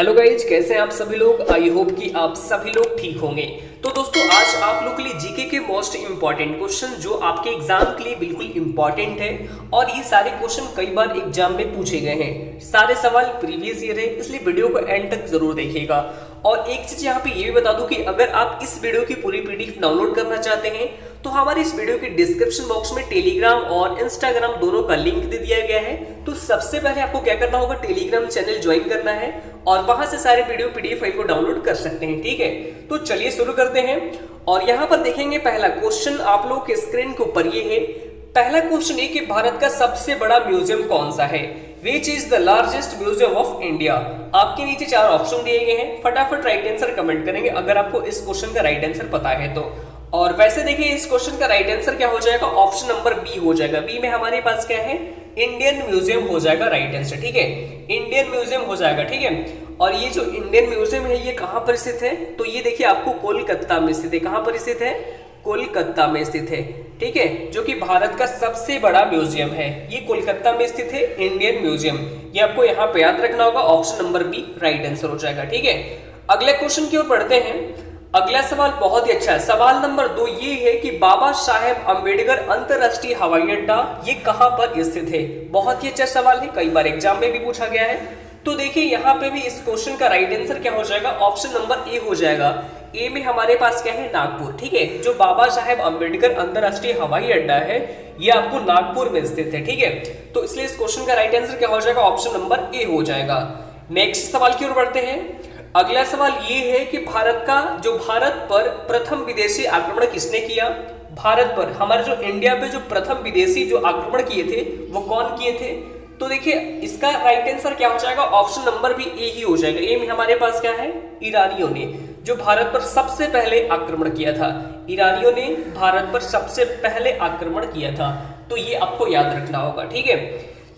Hello guys, कैसे हैं आप सभी लोग। आई होप कि आप सभी लोग ठीक होंगे। तो दोस्तों, आज आप लोग के लिए जीके के मोस्ट इंपॉर्टेंट क्वेश्चन जो आपके एग्जाम के लिए बिल्कुल इंपॉर्टेंट है और ये सारे क्वेश्चन कई बार एग्जाम में पूछे गए हैं। सारे सवाल प्रीवियस ईयर है, इसलिए वीडियो को एंड तक जरूर देखिएगा। और एक चीज यहाँ पे ये भी बता दूं कि अगर आप इस वीडियो की पूरी पीडीएफ डाउनलोड करना चाहते हैं तो हमारे इस वीडियो के डिस्क्रिप्शन बॉक्स में टेलीग्राम और इंस्टाग्राम दोनों का लिंक दे दिया गया है। तो सबसे पहले आपको क्या करना होगा, टेलीग्राम चैनल ज्वाइन करना है और वहां से सारे वीडियो पीडीएफ फाइल को डाउनलोड कर सकते हैं। ठीक है, तो चलिए शुरू करते हैं। और यहाँ पर देखेंगे पहला क्वेश्चन आप लोग के स्क्रीन के ऊपर ये है। पहला क्वेश्चन है कि भारत का सबसे बड़ा म्यूजियम कौन सा है। Which is the largest museum of India? आपके नीचे चार ऑप्शन दिए गए हैं, फटाफट राइट आंसर कमेंट करेंगे अगर आपको इस क्वेश्चन का राइट आंसर पता है तो। और वैसे देखिए इस क्वेश्चन का राइट आंसर क्या हो जाएगा, ऑप्शन नंबर बी हो जाएगा। बी में हमारे पास क्या है, इंडियन म्यूजियम हो जाएगा राइट आंसर। ठीक है, इंडियन म्यूजियम हो जाएगा। ठीक है, और ये जो इंडियन म्यूजियम है ये कहाँ पर स्थित है, तो ये देखिए आपको कोलकाता में स्थित है। कहाँ पर स्थित है, कोलकाता में स्थित है। ठीक है, जो कि भारत का सबसे बड़ा म्यूजियम है, ये कोलकाता में स्थित है इंडियन म्यूजियम। ये आपको यहाँ पे याद रखना होगा, option number B right answer हो जाएगा। ठीक है, अगले क्वेश्चन की ओर बढ़ते हैं। अगला सवाल बहुत ही अच्छा है। सवाल नंबर 2 ये है कि बाबा साहेब अम्बेडकर अंतरराष्ट्रीय हवाई अड्डा ये कहां पर स्थित है। बहुत ही अच्छा सवाल है, कई बार एग्जाम में भी पूछा गया है। तो देखिए यहाँ पे भी इस क्वेश्चन का राइट आंसर क्या हो जाएगा, ऑप्शन नंबर ए हो जाएगा। ए में हमारे पास क्या है, नागपुर। ठीक है, जो बाबा साहेब अम्बेडकर अंतरराष्ट्रीय हवाई अड्डा है ये आपको नागपुर में स्थित है। ठीक है, तो इसलिए इस क्वेश्चन का राइट आंसर क्या हो जाएगा, ऑप्शन नंबर ए हो जाएगा। नेक्स्ट सवाल की ओर बढ़ते हैं। अगला सवाल ये है कि भारत पर प्रथम विदेशी आक्रमण किसने किया। भारत पर हमारे जो इंडिया पे जो प्रथम विदेशी जो आक्रमण किए थे वो कौन किए थे। तो देखिए इसका राइट आंसर क्या हो जाएगा, ऑप्शन नंबर भी ए ही हो जाएगा। ए में हमारे पास क्या है, ईरानियों ने जो भारत पर सबसे पहले आक्रमण किया था। ईरानियों ने भारत पर सबसे पहले आक्रमण किया था, तो ये आपको याद रखना होगा। ठीक है,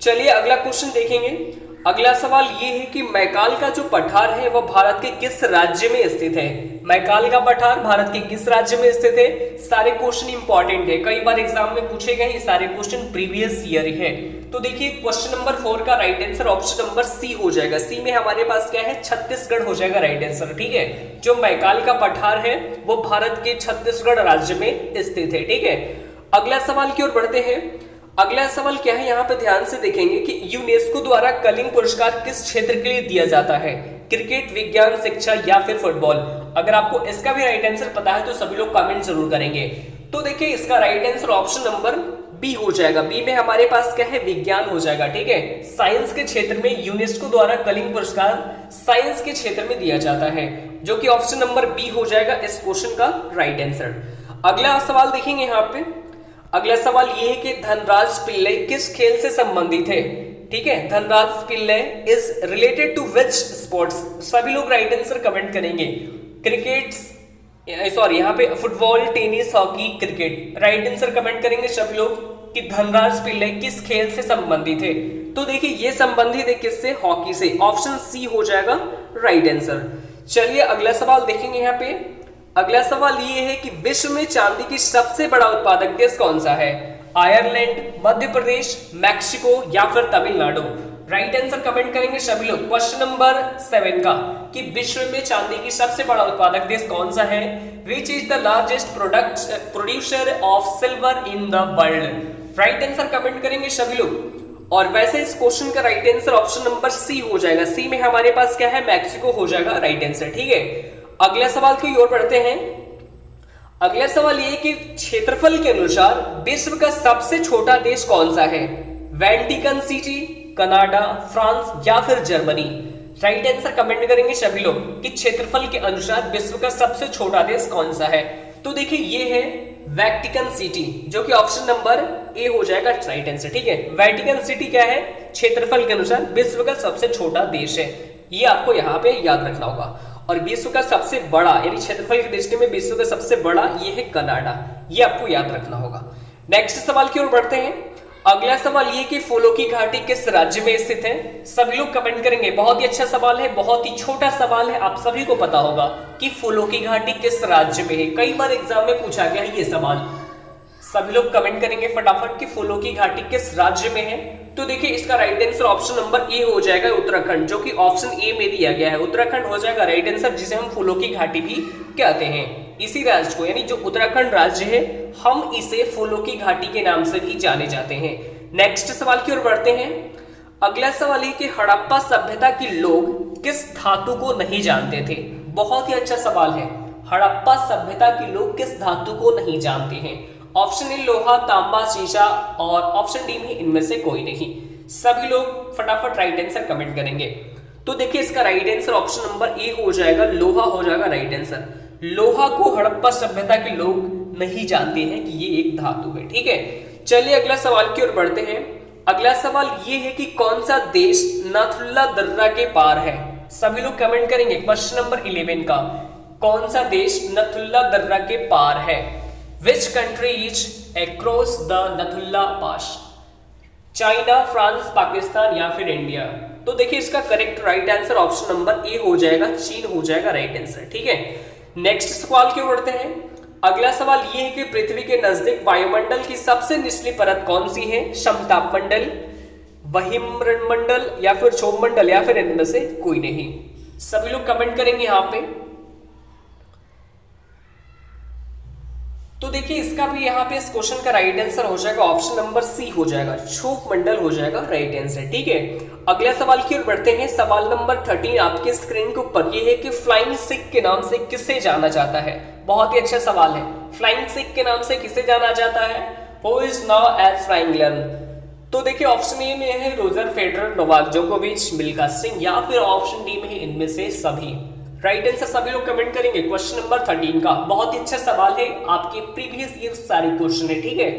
चलिए अगला क्वेश्चन देखेंगे। अगला सवाल ये है कि मैकाल का जो पठार है वह भारत के किस राज्य में स्थित है। मैकाल का पठार भारत के किस राज्य में स्थित है। सारे क्वेश्चन इंपॉर्टेंट है, कई बार एग्जाम में पूछे गए, सारे क्वेश्चन प्रीवियस ईयर है। तो देखिए क्वेश्चन नंबर 4 का right answer option number C हो जाएगा। सी में हमारे पास क्या है, छत्तीसगढ़ हो जाएगा राइट आंसर। ठीक है, जो मैकाल का पठार है वो भारत के छत्तीसगढ़ राज्य में स्थित है। ठीक है, अगला सवाल की ओर बढ़ते हैं। अगला सवाल क्या है, यहाँ पे ध्यान से देखेंगे कि यूनेस्को द्वारा कलिंग पुरस्कार किस क्षेत्र के लिए दिया जाता है। क्रिकेट, विज्ञान, शिक्षा या फिर फुटबॉल। अगर आपको इसका भी राइट आंसर पता है तो सभी लोग कमेंट जरूर करेंगे। तो देखिए इसका right answer option number B हो जाएगा। बी में हमारे पास क्या है, विज्ञान हो जाएगा। ठीक है, साइंस के क्षेत्र में यूनेस्को द्वारा कलिंग पुरस्कार साइंस के क्षेत्र में दिया जाता है, जो कि ऑप्शन नंबर बी हो जाएगा इस क्वेश्चन का राइट आंसर। अगला सवाल देखेंगे यहाँ पे। अगला सवाल ये है कि धनराज पिल्ले किस खेल से संबंधित है। ठीक है, Dhanraj Pillay is related to which sports. सभी लोग राइट आंसर कमेंट करेंगे। क्रिकेट, सॉरी यहाँ पे football, tennis, hockey, cricket. Right answer comment करेंगे सभी लोग कि धनराज पिल्ले किस खेल से संबंधित है। तो देखिए ये संबंधित है किससे, हॉकी से। ऑप्शन सी हो जाएगा राइट आंसर। चलिए अगला सवाल देखेंगे यहाँ पे। अगला सवाल ये है कि विश्व में चांदी की सबसे बड़ा उत्पादक देश कौन सा है। आयरलैंड, मध्य प्रदेश, मैक्सिको या फिर तमिलनाडु। राइट आंसर कमेंट करेंगे सभी लोग क्वेश्चन नंबर 7 का कि विश्व में चांदी की सबसे बड़ा उत्पादक देश कौन सा है। Which is the largest producer of silver in the world. Right answer comment करेंगे सभी लोग। और वैसे इस क्वेश्चन का right answer option number C हो जाएगा। सी में हमारे पास क्या है, मैक्सिको हो जाएगा राइट आंसर। ठीक है, अगले सवाल की ओर बढ़ते हैं। अगला सवाल ये कि क्षेत्रफल के अनुसार विश्व का सबसे छोटा देश कौन सा है। वेटिकन सिटी, कनाडा, फ्रांस या फिर जर्मनी। राइट आंसर कमेंट करेंगे सभी लोग कि क्षेत्रफल के अनुसार विश्व का सबसे छोटा देश कौन सा है। तो देखिए ये है वेटिकन सिटी, जो कि ऑप्शन नंबर ए हो जाएगा राइट आंसर। ठीक है, वेटिकन सिटी क्या है, क्षेत्रफल के अनुसार विश्व का सबसे छोटा देश है। ये आपको यहाँ पे याद रखना होगा। और विश्व का सबसे बड़ा यानी क्षेत्रफल की दृष्टि में विश्व का सबसे बड़ा ये है कनाडा। ये आपको याद रखना होगा। नेक्स्ट सवाल की ओर बढ़ते हैं। अगला सवाल ये कि फूलों की घाटी किस राज्य में स्थित है। सभी लोग कमेंट करेंगे। बहुत ही अच्छा सवाल है, बहुत ही छोटा सवाल है, आप सभी को पता होगा कि फूलों की घाटी किस राज्य में है। कई बार एग्जाम में पूछा गया है ये सवाल। सभी लोग कमेंट करेंगे फटाफट कि फूलों की घाटी किस राज्य में है। तो देखिए इसका right answer option number A हो जाएगा उत्तराखंड, जो कि ऑप्शन ए में दिया गया है। उत्तराखंड हो जाएगा राइट आंसर, जिसे हम फूलों की घाटी भी कहते हैं। इसी राज्य को, यानी जो उत्तराखंड राज्य है, हम इसे फूलों की घाटी के नाम से भी जाने जाते हैं। नेक्स्ट सवाल की ओर बढ़ते हैं। अगला सवाल है कि हड़प्पा सभ्यता के लोग किस धातु को नहीं जानते थे। बहुत ही अच्छा सवाल है। हड़प्पा सभ्यता के लोग किस धातु को नहीं जानते हैं। ऑप्शन ए लोहा, तांबा, शीशा और ऑप्शन डी में इनमें से कोई नहीं। सभी लोग फटाफट राइट आंसर कमेंट करेंगे। तो देखिए इसका right answer option number A हो जाएगा, लोहा हो जाएगा राइट आंसर। लोहा को हड़प्पा सभ्यता के लोग नहीं जानते हैं कि ये एक धातु है। ठीक है, चलिए अगला सवाल की ओर बढ़ते हैं। अगला सवाल ये है कि कौन सा देश नाथुल्ला दर्रा के पार है। सभी लोग कमेंट करेंगे। क्वेश्चन नंबर 11 का, कौन सा देश नाथुल्ला दर्रा के पार है। Which country is across the Nathula Pass? China, France, Pakistan या फिर इंडिया। तो देखिए इसका correct right answer option number A हो जाएगा, चीन हो जाएगा राइट आंसर। ठीक है, नेक्स्ट सवाल की ओर बढ़ते हैं। अगला सवाल ये है कि पृथ्वी के नजदीक वायुमंडल की सबसे निचली परत कौन सी है। समताप मंडल, वहिम्रमंडल या फिर क्षोभ मंडल या फिर इनमें से कोई नहीं। सभी लोग कमेंट करेंगे यहाँ पे। तो देखिए इसका भी यहाँ पे इस क्वेश्चन का राइट आंसर हो जाएगा ऑप्शन नंबर सी हो जाएगा, क्षोभ मंडल हो जाएगा राइट आंसर। ठीक है, अगला सवाल की ओर बढ़ते हैं। सवाल नंबर 13 आपके स्क्रीन के ऊपर ये है कि फ्लाइंग सिख के नाम से किसे जाना जाता है। बहुत ही अच्छा सवाल है। फ्लाइंग सिख के नाम से किसे जाना जाता है। Who is now as flying lane. तो देखिए ऑप्शन ए में है रोजर फेडरर, नोवाक जोकोविच, मिल्खा सिंह या फिर ऑप्शन डी में है इनमें से सभी। राइट आंसर सभी लोग कमेंट करेंगे। क्वेश्चन नंबर 13 का बहुत ही अच्छा सवाल है, आपके प्रीवियस ईयर सारे क्वेश्चन है। ठीक है,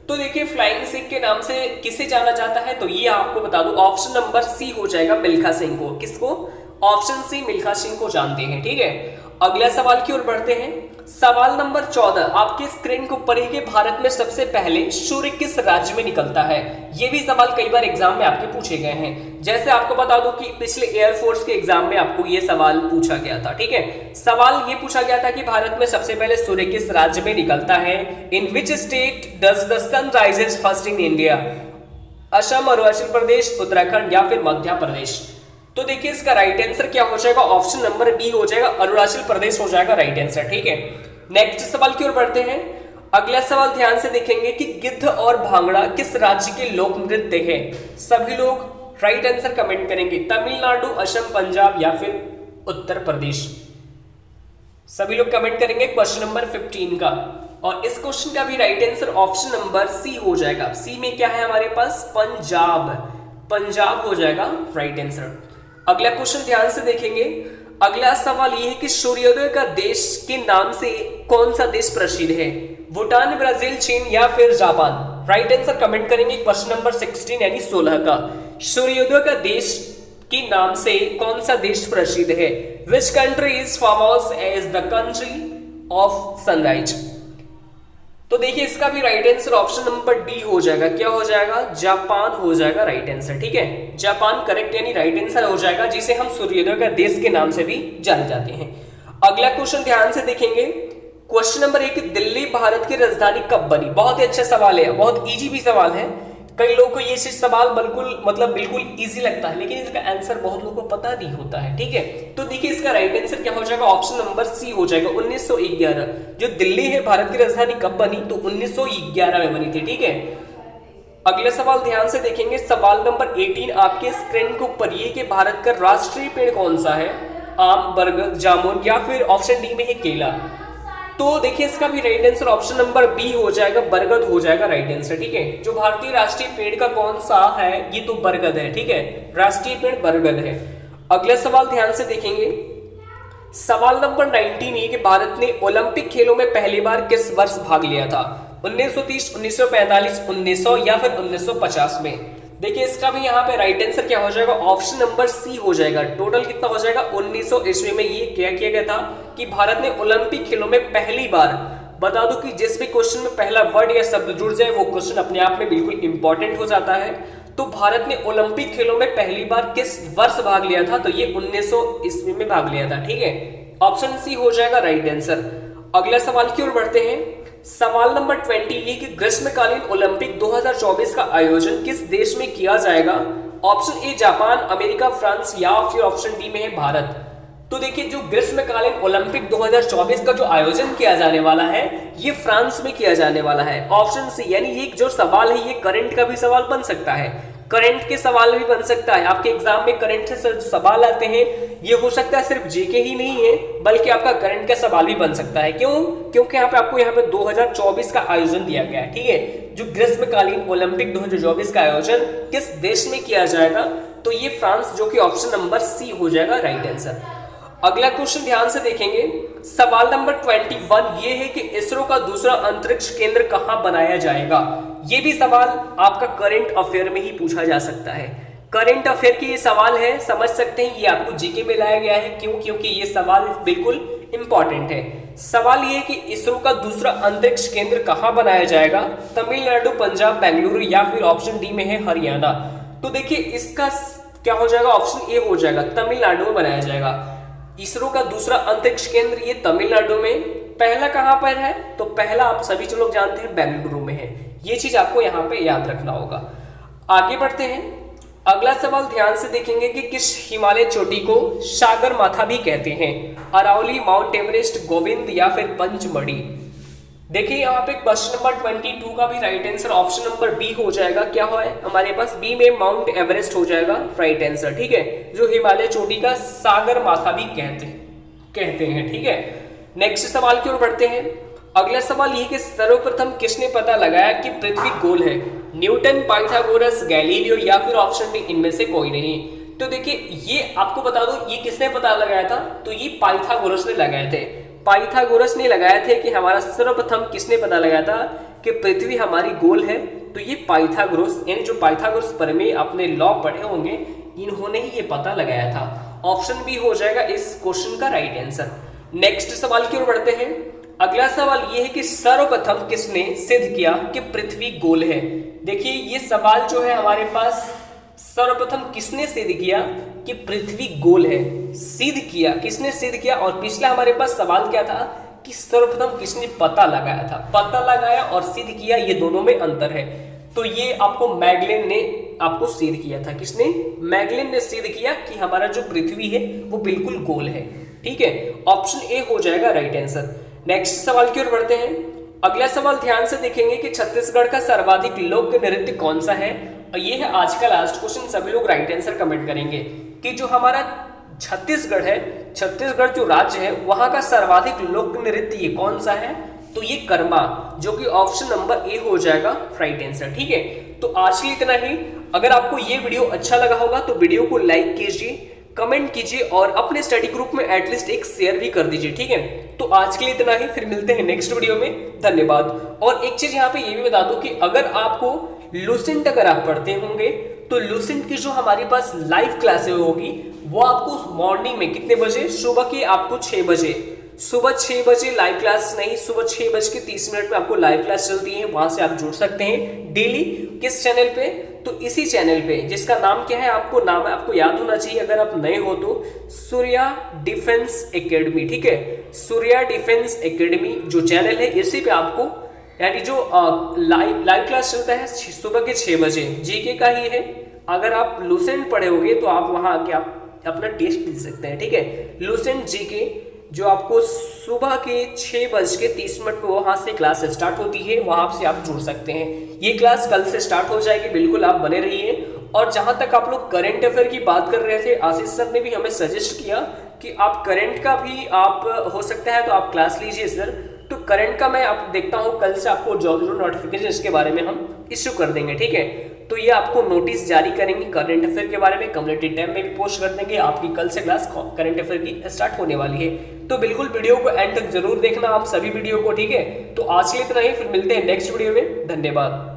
तो देखिए फ्लाइंग सिख के नाम से किसे जाना जाता है, तो ये आपको बता दूं ऑप्शन नंबर सी हो जाएगा, मिल्खा सिंह को। किसको। ऑप्शन सी, मिल्खा सिंह को जानते हैं। ठीक है, अगला सवाल की ओर बढ़ते हैं। सवाल नंबर 14 आपके स्क्रीन के ऊपर है कि भारत में सबसे पहले सूर्य किस राज्य में निकलता है। ये भी सवाल कई बार एग्जाम में आपके पूछे गए हैं। जैसे आपको बता दूं कि पिछले एयरफोर्स के एग्जाम में आपको ये सवाल पूछा गया था। ठीक है, सवाल ये पूछा गया था कि भारत में सबसे पहले सूर्य किस राज्य में निकलता है। In which state does the sun rises first in India. Assam, Arunachal Pradesh, Uttarakhand या फिर मध्य प्रदेश। तो देखिए इसका राइट आंसर क्या हो जाएगा, ऑप्शन नंबर बी हो जाएगा, अरुणाचल प्रदेश हो जाएगा राइट आंसर। ठीक है, नेक्स्ट सवाल की ओर बढ़ते हैं। अगला सवाल ध्यान से देखेंगे कि गिद्ध और भांगड़ा किस राज्य के लोक नृत्य है। सभी लोग राइट आंसर कमेंट करेंगे। तमिलनाडु, असम, पंजाब या फिर उत्तर प्रदेश। सभी लोग कमेंट करेंगे क्वेश्चन नंबर 15 का, और इस क्वेश्चन का भी right answer option number C हो जाएगा। सी में क्या है हमारे पास, पंजाब। पंजाब हो जाएगा राइट आंसर। अगला क्वेश्चन ध्यान से देखेंगे। अगला सवाल यह है कि सूर्योदय का देश के नाम से कौन सा देश प्रसिद्ध है। भूटान, ब्राजील, चीन या फिर जापान। राइट आंसर कमेंट करेंगे क्वेश्चन नंबर 16 यानी 16 का। सूर्योदय का देश के नाम से कौन सा देश प्रसिद्ध है। Which country is famous as the country of sunrise. तो देखिए इसका भी right answer option number D हो जाएगा। क्या हो जाएगा, जापान हो जाएगा राइट आंसर। ठीक है, जापान करेक्ट यानी राइट आंसर हो जाएगा, जिसे हम सूर्योदय का देश के नाम से भी जाने जाते हैं। अगला क्वेश्चन ध्यान से देखेंगे। क्वेश्चन नंबर 1, दिल्ली भारत की राजधानी कब बनी। बहुत ही अच्छा सवाल है, बहुत इजी भी सवाल है। कई लोगों को ये सवाल बिल्कुल इजी लगता है, लेकिन इसका आंसर बहुत लोगों को पता नहीं होता है। ठीक है, तो देखिए इसका राइट आंसर क्या हो जाएगा, ऑप्शन नंबर सी हो जाएगा, 1911। जो दिल्ली है भारत की राजधानी कब बनी, तो 1911 में बनी थी। ठीक है, अगला सवाल ध्यान से देखेंगे। सवाल नंबर 18 आपके स्क्रीन के ऊपर ये कि भारत का राष्ट्रीय पेड़ कौन सा है। आम, बरगद, जामुन या फिर ऑप्शन डी में है केला। तो देखिए इसका भी right answer option number B हो जाएगा, बरगद हो जाएगा राइट आंसर। ठीक है, जो भारतीय राष्ट्रीय पेड़ का कौन सा है, ये तो बरगद है। ठीक है, राष्ट्रीय पेड़ बरगद है। अगला सवाल ध्यान से देखेंगे। सवाल नंबर 19 ये कि भारत ने ओलंपिक खेलों में पहली बार किस वर्ष भाग लिया था। 1930, 1945, 1900 या फिर 1950 में। देखिए इसका भी यहाँ पे राइट आंसर क्या हो जाएगा, ऑप्शन नंबर सी हो जाएगा। टोटल कितना हो जाएगा, 1900 ईस्वी में ये क्या किया गया था कि भारत ने ओलंपिक खेलों में पहली बार। बता दूं कि जिस भी क्वेश्चन में पहला वर्ड या शब्द जुड़ जाए वो क्वेश्चन अपने आप में बिल्कुल इंपॉर्टेंट हो जाता है। तो भारत ने ओलंपिक खेलों में पहली बार किस वर्ष भाग लिया था, तो ये 1900 ईस्वी में भाग लिया था। ठीक है, ऑप्शन सी हो जाएगा राइट आंसर। अगला सवाल की ओर बढ़ते हैं। सवाल नंबर 20 ये कि ग्रीष्मकालीन ओलंपिक 2024 का आयोजन किस देश में किया जाएगा? Option A Japan, America, France या फिर ऑप्शन डी में है भारत। तो देखिए जो ग्रीष्मकालीन ओलंपिक 2024 का जो आयोजन किया जाने वाला है ये फ्रांस में किया जाने वाला है। ऑप्शन सी, यानी ये जो सवाल है ये करंट का भी सवाल बन सकता है, करंट के सवाल भी बन सकता है। आपके एग्जाम में करंट से सवाल आते हैं, ये हो सकता है सिर्फ जीके ही नहीं है बल्कि आपका करंट का सवाल भी बन सकता है। क्यों? क्योंकि आपको यहाँ पे 2024 का आयोजन दिया गया है, ठीक है। जो ग्रीष्मकालीन ओलंपिक 2024 का आयोजन किस देश में किया जाएगा? तो ये फ्रांस, जो कि ऑप्शन नंबर सी हो जाएगा राइट आंसर। अगला क्वेश्चन ध्यान से देखेंगे, सवाल नंबर 21 ये है कि इसरो का दूसरा अंतरिक्ष केंद्र कहां बनाया जाएगा? ये भी सवाल आपका करंट अफेयर में ही पूछा जा सकता है। करंट अफेयर के ये सवाल है, समझ सकते हैं, ये आपको जीके में लाया गया है। क्यों? क्योंकि ये सवाल बिल्कुल इंपॉर्टेंट है। सवाल ये है कि इसरो का दूसरा अंतरिक्ष केंद्र कहां बनाया जाएगा? तमिलनाडु, पंजाब, बेंगलुरु या फिर ऑप्शन डी में है हरियाणा। तो देखिए इसका क्या हो जाएगा? ऑप्शन ए हो जाएगा, तमिलनाडु में बनाया जाएगा। इसरो का दूसरा अंतरिक्ष केंद्र ये तमिलनाडु में, पहला कहां पर है? तो पहला आप सभी जो लोग जानते हैं बेंगलुरु में है। ये चीज आपको यहाँ पे याद रखना होगा। आगे बढ़ते हैं, अगला सवाल ध्यान से देखेंगे कि किस हिमालय चोटी को सागर माथा भी कहते हैं? अरावली, माउंट एवरेस्ट, गोविंद या फिर पंचमढ़ी। देखिए यहाँ पे क्वेश्चन नंबर 22 का भी right answer option number B हो जाएगा। क्या है हमारे पास? बी में माउंट एवरेस्ट हो जाएगा राइट आंसर, ठीक है, जो हिमालय चोटी का सागर माथा भी कहते हैं, ठीक है। नेक्स्ट सवाल की ओर बढ़ते हैं। अगला सवाल ये कि सर्वप्रथम किसने पता लगाया कि पृथ्वी गोल है? न्यूटन, पाइथागोरस, गैलीलियो या फिर ऑप्शन डी इनमें से कोई नहीं। तो देखिए ये आपको बता दो ये किसने पता लगाया था? तो ये पाइथागोरस ने लगाए थे। पाइथागोरस ने लगाया थे कि हमारा सर्वप्रथम किसने पता लगाया था कि पृथ्वी हमारी गोल है? तो ये पाइथागोरस, यानी जो पाइथागोरस प्रमेय अपने लॉ पढ़े होंगे इन्होंने ही ये पता लगाया था। ऑप्शन बी हो जाएगा इस क्वेश्चन का राइट आंसर। नेक्स्ट सवाल की ओर बढ़ते हैं। अगला सवाल ये है कि सर्वप्रथम किसने सिद्ध किया कि पृथ्वी गोल है? देखिए ये सवाल जो है हमारे पास, सर्वप्रथम किसने सिद्ध किया कि पृथ्वी गोल है? सिद्ध किया, किसने सिद्ध किया? और पिछला हमारे पास सवाल क्या था कि सर्वप्रथम किसने पता लगाया था? पता लगाया और सिद्ध किया, ये दोनों में अंतर है। तो ये आपको मैगलेन ने आपको सिद्ध किया था। किसने? मैगलेन ने सिद्ध किया कि हमारा जो पृथ्वी है वो बिल्कुल गोल है, ठीक है। ऑप्शन ए हो जाएगा राइट आंसर। नेक्स्ट सवाल की ओर बढ़ते हैं। अगला सवाल ध्यान से देखेंगे कि छत्तीसगढ़ का सर्वाधिक लोक नृत्य कौन सा है? ये है आज का लास्ट क्वेश्चन, सभी लोग राइट आंसर कमेंट करेंगे कि जो हमारा छत्तीसगढ़ है, छत्तीसगढ़ जो राज्य है वहां का सर्वाधिक लोक नृत्य ये कौन सा है? तो ये कर्मा, जो कि ऑप्शन नंबर ए हो जाएगा राइट आंसर, ठीक है। तो आज के लिए इतना ही। अगर आपको ये वीडियो अच्छा लगा होगा तो वीडियो को लाइक कीजिए, कमेंट कीजिए और अपने स्टडी ग्रुप में एटलीस्ट एक शेयर भी कर दीजिए, ठीक है। तो आज के लिए इतना ही, फिर मिलते हैं नेक्स्ट वीडियो में। धन्यवाद। और एक चीज यहाँ पे ये भी बता दूं कि अगर आपको लूसेंट अगर आप पढ़ते होंगे तो लूसेंट की जो हमारे पास लाइव क्लासेस होगी वो आपको मॉर्निंग में कितने बजे? सुबह के आपको 6 बजे, सुबह 6 बजे लाइव क्लास नहीं, सुबह 6:30 में आपको लाइव क्लास चलती है। वहां से आप जुड़ सकते हैं डेली। किस चैनल पे? तो इसी चैनल पे, जिसका नाम क्या है, आपको नाम है आपको याद होना चाहिए अगर आप नए हो तो, सूर्या डिफेंस एकेडमी, ठीक है। सूर्या डिफेंस एकेडमी जो चैनल है इसी पे आपको, यानी जो लाइव क्लास चलता है सुबह के 6 बजे, जीके का ही है। अगर आप लूसेंट पढ़े होगे तो आप वहां आके आप अपना टेस्ट दे सकते हैं, ठीक है। लूसेंट जीके जो आपको सुबह के 6:30 पे वहां से क्लास स्टार्ट होती है, वहां से आप जुड़ सकते हैं। ये क्लास कल से स्टार्ट हो जाएगी, बिल्कुल आप बने रहिए। और जहां तक आप लोग करंट अफेयर की बात कर रहे थे, आशीष सर ने भी हमें सजेस्ट किया कि आप करंट का भी आप हो सकता है तो आप क्लास लीजिए सर। तो करंट का मैं आप देखता हूँ कल से आपको जो नोटिफिकेशन इसके बारे में हम इश्यू कर देंगे, ठीक है। तो ये आपको नोटिस जारी करेंगे करंट अफेयर के बारे में, कम्युनिटी टैब में भी पोस्ट कर देंगे। आपकी कल से क्लास करंट अफेयर की स्टार्ट होने वाली है, तो बिल्कुल वीडियो को एंड तक जरूर देखना आप सभी वीडियो को, ठीक है। तो आज के लिए इतना ही, फिर मिलते हैं नेक्स्ट वीडियो में। धन्यवाद।